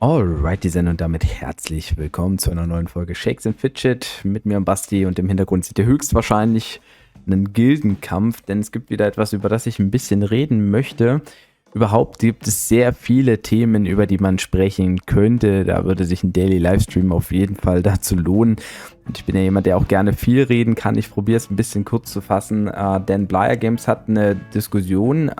Alrighty, then und damit herzlich willkommen zu einer neuen Folge Shakes and Fidget mit mir und Basti, und im Hintergrund seht ihr höchstwahrscheinlich einen Gildenkampf, denn es gibt wieder etwas, über das ich ein bisschen reden möchte. Überhaupt gibt es sehr viele Themen, über die man sprechen könnte. Da würde sich ein Daily Livestream auf jeden Fall dazu lohnen. Und ich bin ja jemand, der auch gerne viel reden kann. Ich probiere es ein bisschen kurz zu fassen, denn Blyer Games hat eine Diskussion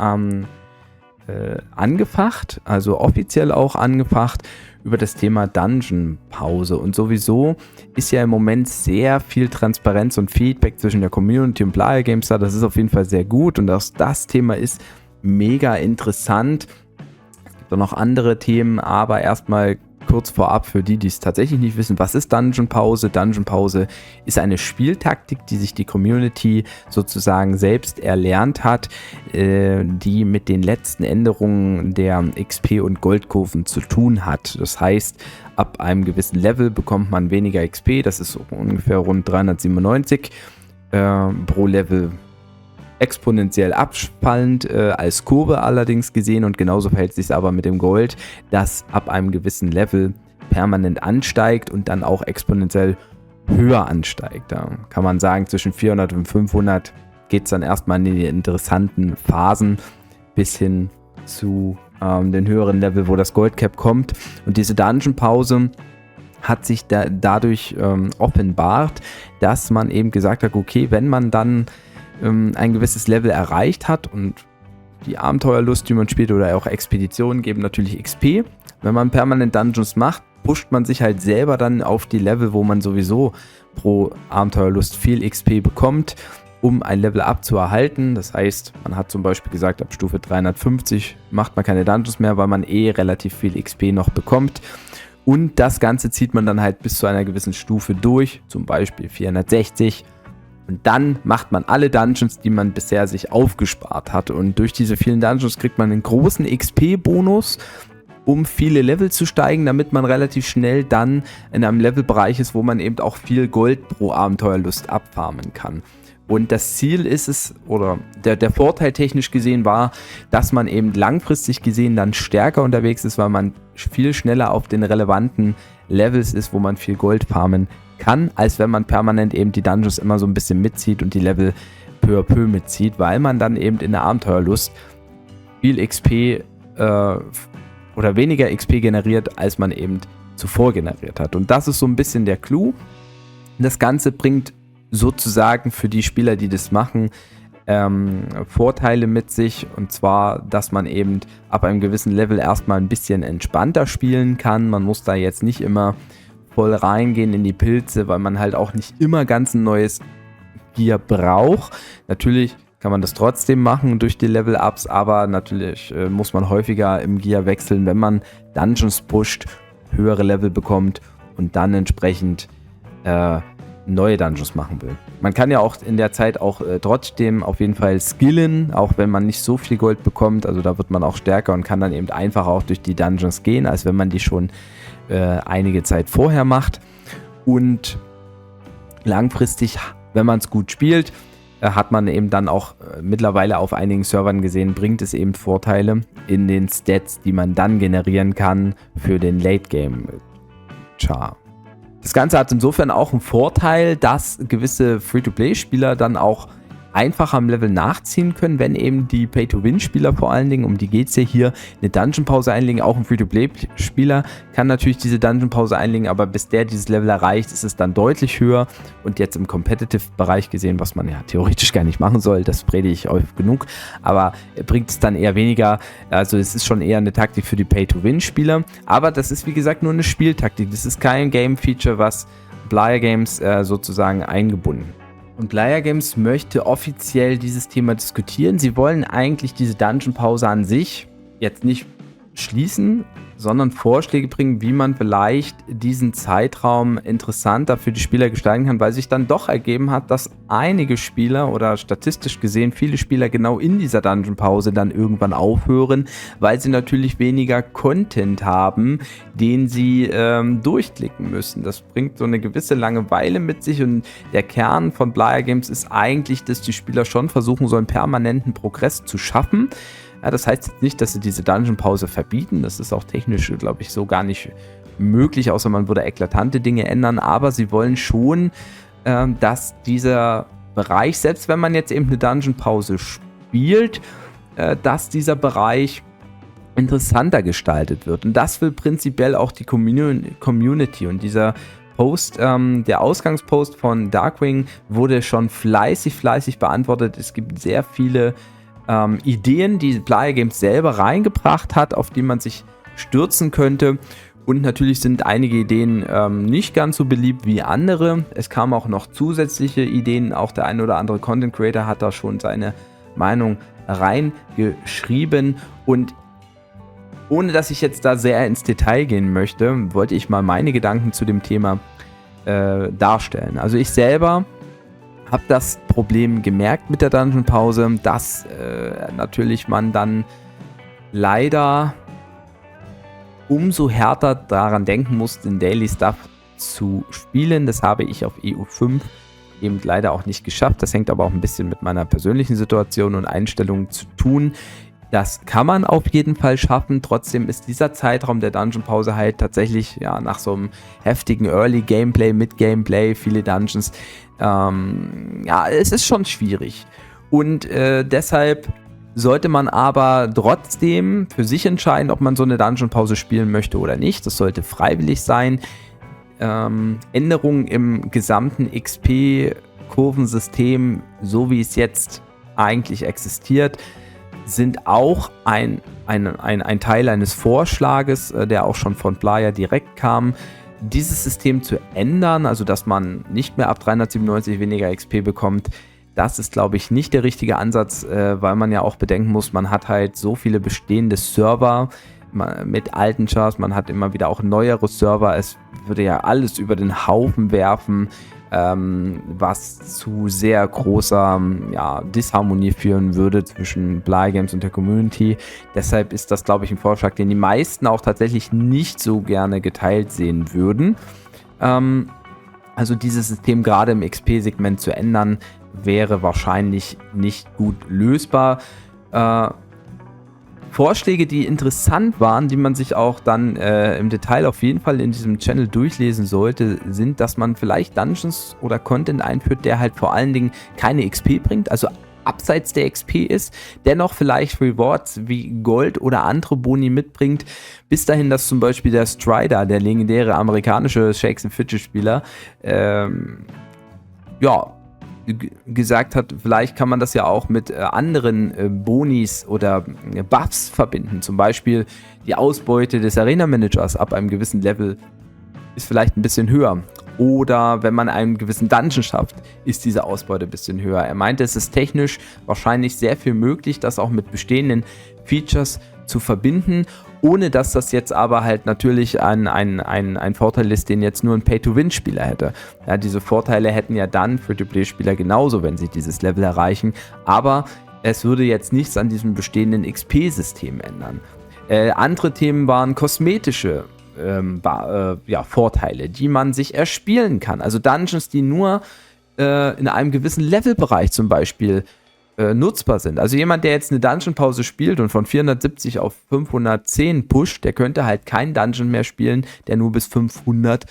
angefacht, also offiziell auch angefacht, über das Thema Dungeon-Pause. Und sowieso ist ja im Moment sehr viel Transparenz und Feedback zwischen der Community und Blyer Games da. Das ist auf jeden Fall sehr gut, und auch das Thema ist mega interessant. Es gibt auch noch andere Themen, aber erstmal kurz vorab für die, die es tatsächlich nicht wissen: Was ist Dungeon Pause? Dungeon Pause ist eine Spieltaktik, die sich die Community sozusagen selbst erlernt hat, die mit den letzten Änderungen der XP- und Goldkurven zu tun hat. Das heißt, ab einem gewissen Level bekommt man weniger XP, das ist so ungefähr rund 397 pro Level, exponentiell abfallend als Kurve allerdings gesehen, und genauso verhält sich es aber mit dem Gold, das ab einem gewissen Level permanent ansteigt und dann auch exponentiell höher ansteigt. Da kann man sagen, zwischen 400 und 500 geht es dann erstmal in die interessanten Phasen bis hin zu den höheren Level, wo das Goldcap kommt. Und diese Dungeon-Pause hat sich dadurch offenbart, dass man eben gesagt hat, okay, wenn man dann ein gewisses Level erreicht hat, und die Abenteuerlust, die man spielt, oder auch Expeditionen geben natürlich XP. Wenn man permanent Dungeons macht, pusht man sich halt selber dann auf die Level, wo man sowieso pro Abenteuerlust viel XP bekommt, um ein Level up zu erhalten. Das heißt, man hat zum Beispiel gesagt, ab Stufe 350 macht man keine Dungeons mehr, weil man relativ viel XP noch bekommt. Und das Ganze zieht man dann halt bis zu einer gewissen Stufe durch, zum Beispiel 460. Und dann macht man alle Dungeons, die man bisher sich aufgespart hat. Und durch diese vielen Dungeons kriegt man einen großen XP-Bonus, um viele Level zu steigen, damit man relativ schnell dann in einem Levelbereich ist, wo man eben auch viel Gold pro Abenteuerlust abfarmen kann. Und das Ziel ist es, oder der Vorteil technisch gesehen war, dass man eben langfristig gesehen dann stärker unterwegs ist, weil man viel schneller auf den relevanten Levels ist, wo man viel Gold farmen kann, als wenn man permanent eben die Dungeons immer so ein bisschen mitzieht und die Level peu à peu mitzieht, weil man dann eben in der Abenteuerlust viel XP oder weniger XP generiert, als man eben zuvor generiert hat. Und das ist so ein bisschen der Clou. Das Ganze bringt sozusagen für die Spieler, die das machen, Vorteile mit sich, und zwar, dass man eben ab einem gewissen Level erstmal ein bisschen entspannter spielen kann. Man muss da jetzt nicht immer voll reingehen in die Pilze, weil man halt auch nicht immer ganz ein neues Gear braucht. Natürlich kann man das trotzdem machen durch die Level-Ups, aber natürlich muss man häufiger im Gear wechseln, wenn man Dungeons pusht, höhere Level bekommt und dann entsprechend neue Dungeons machen will. Man kann ja auch in der Zeit auch trotzdem auf jeden Fall skillen, auch wenn man nicht so viel Gold bekommt. Also da wird man auch stärker und kann dann eben einfacher auch durch die Dungeons gehen, als wenn man die schon einige Zeit vorher macht. Und langfristig, wenn man es gut spielt, hat man eben dann auch mittlerweile auf einigen Servern gesehen, bringt es eben Vorteile in den Stats, die man dann generieren kann für den Late-Game-Char. Das Ganze hat insofern auch einen Vorteil, dass gewisse Free-to-Play-Spieler dann auch einfach am Level nachziehen können, wenn eben die Pay-to-Win-Spieler, vor allen Dingen, um die geht es ja hier, eine Dungeon-Pause einlegen. Auch ein Free-to-Play-Spieler kann natürlich diese Dungeon-Pause einlegen, aber bis der dieses Level erreicht, ist es dann deutlich höher. Und jetzt im Competitive-Bereich gesehen, was man ja theoretisch gar nicht machen soll, das predige ich oft genug, aber bringt es dann eher weniger. Also es ist schon eher eine Taktik für die Pay-to-Win-Spieler, aber das ist wie gesagt nur eine Spieltaktik. Das ist kein Game-Feature, was Blyer Games sozusagen eingebunden. Und Blyer Games möchte offiziell dieses Thema diskutieren. Sie wollen eigentlich diese Dungeon-Pause an sich jetzt nicht schließen, sondern Vorschläge bringen, wie man vielleicht diesen Zeitraum interessanter für die Spieler gestalten kann, weil sich dann doch ergeben hat, dass einige Spieler oder statistisch gesehen viele Spieler genau in dieser Dungeon-Pause dann irgendwann aufhören, weil sie natürlich weniger Content haben, den sie durchklicken müssen. Das bringt so eine gewisse Langeweile mit sich, und der Kern von Blyer Games ist eigentlich, dass die Spieler schon versuchen sollen, permanenten Progress zu schaffen. Ja, das heißt jetzt nicht, dass sie diese Dungeon-Pause verbieten. Das ist auch technisch, glaube ich, so gar nicht möglich, außer man würde eklatante Dinge ändern. Aber sie wollen schon, dass dieser Bereich, selbst wenn man jetzt eben eine Dungeon-Pause spielt, dass dieser Bereich interessanter gestaltet wird. Und das will prinzipiell auch die Community. Und dieser Post, der Ausgangspost von Darkwing wurde schon fleißig beantwortet. Es gibt sehr viele Ideen, die Playa Games selber reingebracht hat, auf die man sich stürzen könnte. Und natürlich sind einige Ideen nicht ganz so beliebt wie andere. Es kamen auch noch zusätzliche Ideen. Auch der ein oder andere Content Creator hat da schon seine Meinung reingeschrieben. Und ohne dass ich jetzt da sehr ins Detail gehen möchte, wollte ich mal meine Gedanken zu dem Thema darstellen. Also ich selber habe das Problem gemerkt mit der Dungeon-Pause, dass natürlich man dann leider umso härter daran denken muss, den Daily Stuff zu spielen. Das habe ich auf EU5 eben leider auch nicht geschafft. Das hängt aber auch ein bisschen mit meiner persönlichen Situation und Einstellung zu tun. Das kann man auf jeden Fall schaffen. Trotzdem ist dieser Zeitraum der Dungeon-Pause halt tatsächlich ja nach so einem heftigen Early-Gameplay, Mid-Gameplay, viele Dungeons, ja, es ist schon schwierig. Und deshalb sollte man aber trotzdem für sich entscheiden, ob man so eine Dungeon-Pause spielen möchte oder nicht. Das sollte freiwillig sein. Änderungen im gesamten XP-Kurvensystem, so wie es jetzt eigentlich existiert, sind auch ein Teil eines Vorschlages, der auch schon von Playa direkt kam, dieses System zu ändern, also dass man nicht mehr ab 397 weniger XP bekommt. Das ist, glaube ich, nicht der richtige Ansatz, weil man ja auch bedenken muss, man hat halt so viele bestehende Server mit alten Chars, man hat immer wieder auch neuere Server, es würde ja alles über den Haufen werfen, was zu sehr großer Disharmonie führen würde zwischen Playa Games und der Community. Deshalb ist das, glaube ich, ein Vorschlag, den die meisten auch tatsächlich nicht so gerne geteilt sehen würden. Also dieses System gerade im XP-Segment zu ändern, wäre wahrscheinlich nicht gut lösbar. Vorschläge, die interessant waren, die man sich auch dann im Detail auf jeden Fall in diesem Channel durchlesen sollte, sind, dass man vielleicht Dungeons oder Content einführt, der halt vor allen Dingen keine XP bringt, also abseits der XP ist, dennoch vielleicht Rewards wie Gold oder andere Boni mitbringt, bis dahin, dass zum Beispiel der Strider, der legendäre amerikanische Shakes and Fidget Spieler, gesagt hat, vielleicht kann man das ja auch mit anderen Bonis oder Buffs verbinden. Zum Beispiel die Ausbeute des Arena Managers ab einem gewissen Level ist vielleicht ein bisschen höher. Oder wenn man einen gewissen Dungeon schafft, ist diese Ausbeute ein bisschen höher. Er meinte, es ist technisch wahrscheinlich sehr viel möglich, das auch mit bestehenden Features zu verbinden, ohne dass das jetzt aber halt natürlich ein Vorteil ist, den jetzt nur ein Pay-to-Win-Spieler hätte. Ja, diese Vorteile hätten ja dann Free-to-Play-Spieler genauso, wenn sie dieses Level erreichen, aber es würde jetzt nichts an diesem bestehenden XP-System ändern. Andere Themen waren kosmetische Vorteile, die man sich erspielen kann. Also Dungeons, die nur in einem gewissen Levelbereich zum Beispiel nutzbar sind. Also jemand, der jetzt eine Dungeon-Pause spielt und von 470 auf 510 pusht, der könnte halt kein Dungeon mehr spielen, der nur bis 500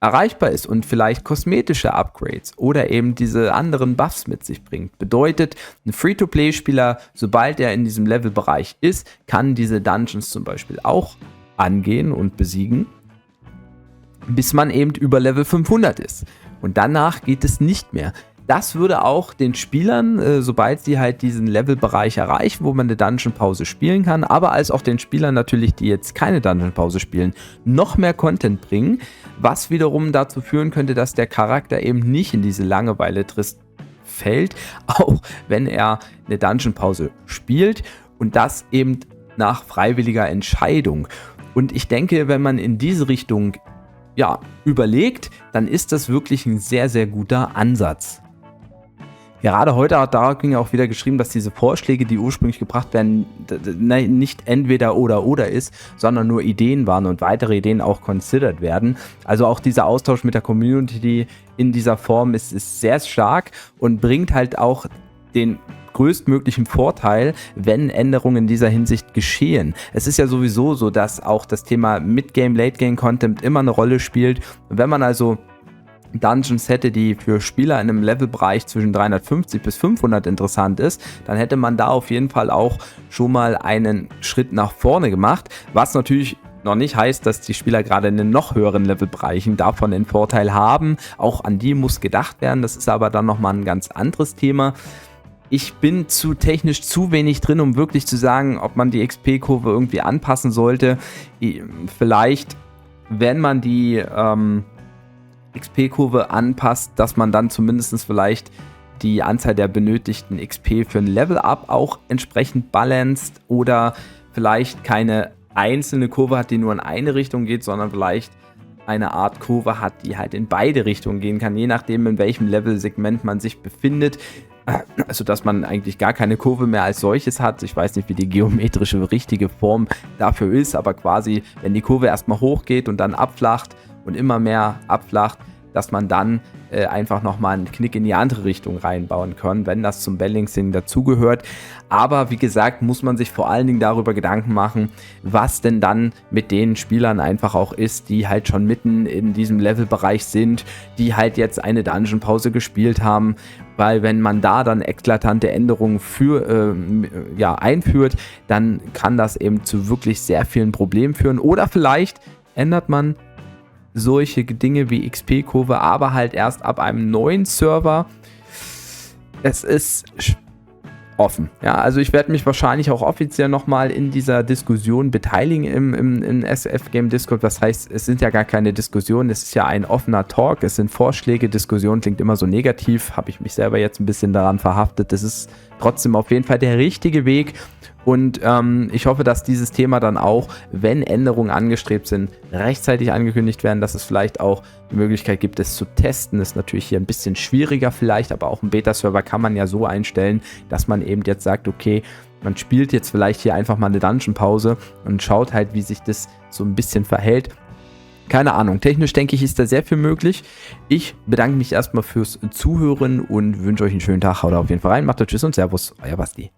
erreichbar ist und vielleicht kosmetische Upgrades oder eben diese anderen Buffs mit sich bringt. Bedeutet, ein Free-to-Play-Spieler, sobald er in diesem Levelbereich ist, kann diese Dungeons zum Beispiel auch angehen und besiegen, bis man eben über Level 500 ist. Und danach geht es nicht mehr. Das würde auch den Spielern, sobald sie halt diesen Levelbereich erreichen, wo man eine Dungeon-Pause spielen kann, aber als auch den Spielern natürlich, die jetzt keine Dungeon-Pause spielen, noch mehr Content bringen, was wiederum dazu führen könnte, dass der Charakter eben nicht in diese Langeweile-Trist fällt, auch wenn er eine Dungeon-Pause spielt und das eben nach freiwilliger Entscheidung. Und ich denke, wenn man in diese Richtung überlegt, dann ist das wirklich ein sehr, sehr guter Ansatz. Gerade heute hat Darkwing auch wieder geschrieben, dass diese Vorschläge, die ursprünglich gebracht werden, nicht entweder oder ist, sondern nur Ideen waren und weitere Ideen auch considered werden. Also auch dieser Austausch mit der Community in dieser Form ist sehr stark und bringt halt auch den größtmöglichen Vorteil, wenn Änderungen in dieser Hinsicht geschehen. Es ist ja sowieso so, dass auch das Thema Mid-Game, Late-Game-Content immer eine Rolle spielt. Wenn man also Dungeons hätte, die für Spieler in einem Levelbereich zwischen 350 bis 500 interessant ist, dann hätte man da auf jeden Fall auch schon mal einen Schritt nach vorne gemacht, was natürlich noch nicht heißt, dass die Spieler gerade in den noch höheren Levelbereichen davon den Vorteil haben. Auch an die muss gedacht werden, das ist aber dann nochmal ein ganz anderes Thema. Ich bin technisch zu wenig drin, um wirklich zu sagen, ob man die XP-Kurve irgendwie anpassen sollte. Vielleicht, wenn man die XP-Kurve anpasst, dass man dann zumindest vielleicht die Anzahl der benötigten XP für ein Level-Up auch entsprechend balanced oder vielleicht keine einzelne Kurve hat, die nur in eine Richtung geht, sondern vielleicht eine Art Kurve hat, die halt in beide Richtungen gehen kann, je nachdem, in welchem Level-Segment man sich befindet. Also, dass man eigentlich gar keine Kurve mehr als solches hat. Ich weiß nicht, wie die geometrische richtige Form dafür ist, aber quasi, wenn die Kurve erstmal hochgeht und dann abflacht und immer mehr abflacht, dass man dann einfach nochmal einen Knick in die andere Richtung reinbauen kann, wenn das zum Balancing dazugehört. Aber wie gesagt, muss man sich vor allen Dingen darüber Gedanken machen, was denn dann mit den Spielern einfach auch ist, die halt schon mitten in diesem Levelbereich sind, die halt jetzt eine Dungeon-Pause gespielt haben, weil wenn man da dann eklatante Änderungen einführt, dann kann das eben zu wirklich sehr vielen Problemen führen. Oder vielleicht ändert man solche Dinge wie XP-Kurve, aber halt erst ab einem neuen Server. Es ist offen. Ja, also ich werde mich wahrscheinlich auch offiziell nochmal in dieser Diskussion beteiligen im SF Game Discord. Das heißt, es sind ja gar keine Diskussionen, es ist ja ein offener Talk, es sind Vorschläge. Diskussion klingt immer so negativ, habe ich mich selber jetzt ein bisschen daran verhaftet. Das ist trotzdem auf jeden Fall der richtige Weg. Und ich hoffe, dass dieses Thema dann auch, wenn Änderungen angestrebt sind, rechtzeitig angekündigt werden, dass es vielleicht auch die Möglichkeit gibt, es zu testen. Das ist natürlich hier ein bisschen schwieriger vielleicht, aber auch einen Beta-Server kann man ja so einstellen, dass man eben jetzt sagt, okay, man spielt jetzt vielleicht hier einfach mal eine Dungeon-Pause und schaut halt, wie sich das so ein bisschen verhält. Keine Ahnung, technisch denke ich, ist da sehr viel möglich. Ich bedanke mich erstmal fürs Zuhören und wünsche euch einen schönen Tag. Haut auf jeden Fall rein, macht Tschüss und Servus, euer Basti.